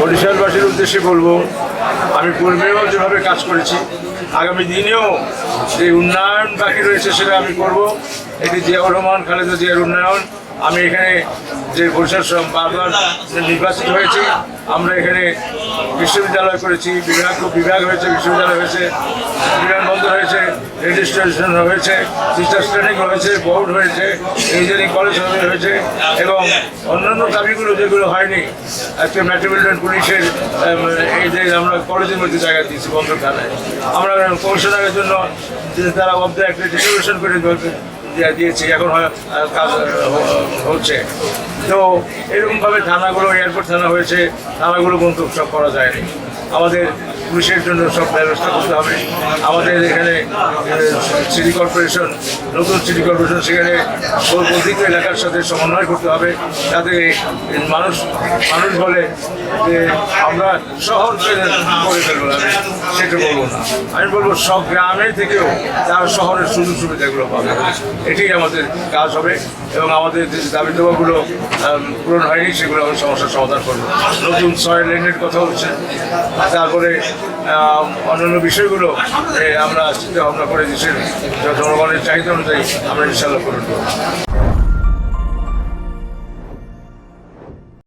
বরিশালবাসীর উদ্দেশ্যে বলবো, আমি পূর্বেও যেভাবে কাজ করেছি, আগামী দিনেও যে উন্নয়ন বাকি রয়েছে সেটা আমি করব। এটি জিয়াউর রহমান, খালেদা জিয়ার উন্নয়ন। আমি এখানে যে বরিশাল বারবার নির্বাচিত হয়েছি, আমরা এখানে বিশ্ববিদ্যালয় করেছি, বিভাগ হয়েছে, বিশ্ববিদ্যালয় হয়েছে, বিমানবন্দর হয়েছে, রেডিও স্টেশন হয়েছে, টিচার্স ট্রেনিং হয়েছে, বোর্ড হয়েছে, ইঞ্জিনিয়ারিং কলেজ হয়েছে এবং অন্যান্য দাবিগুলো যেগুলো হয়নি, আজকে মেট্রোপলিটন পুলিশের এই যে আমরা কলেজের মধ্যে জায়গা দিয়েছি বন্দর থানায়, আমরা কমিশনারের জন্য তারা অব্দ একটা ডেলিভেশন করে দিয়েছি, এখন কাজ হচ্ছে। তো এরকমভাবে থানাগুলো, এয়ারপোর্ট থানা হয়েছে, থানাগুলো কিন্তু সব করা যায়নি। আমাদের পুলিশের জন্য সব ব্যবস্থা করতে হবে। আমাদের এখানে সিটি কর্পোরেশন, নতুন সিটি কর্পোরেশন, সেখানে বর্ধিত এলাকার সাথে সমন্বয় করতে হবে, যাতে মানুষ বলে যে আমরা শহর করে ফেলবো। আমি সেটা বলবো না, আমি বলবো সব গ্রামে থেকেও তারা শহরের সুযোগ সুবিধাগুলো পাবে। এটাই আমাদের কাজ হবে এবং আমাদের যে দাবি দাবাগুলো পূরণ হয়নি সেগুলো আমরা সমস্যার সমাধান করবো। নতুন 6 লেনের কথা হচ্ছে, তারপরে অন্যান্য বিষয়গুলো আমরা চিন্তা ভাবনা করে দেশের জনগণের চাহিদা অনুযায়ী আমরা ইনশাআল্লাহ পূরণ করবো।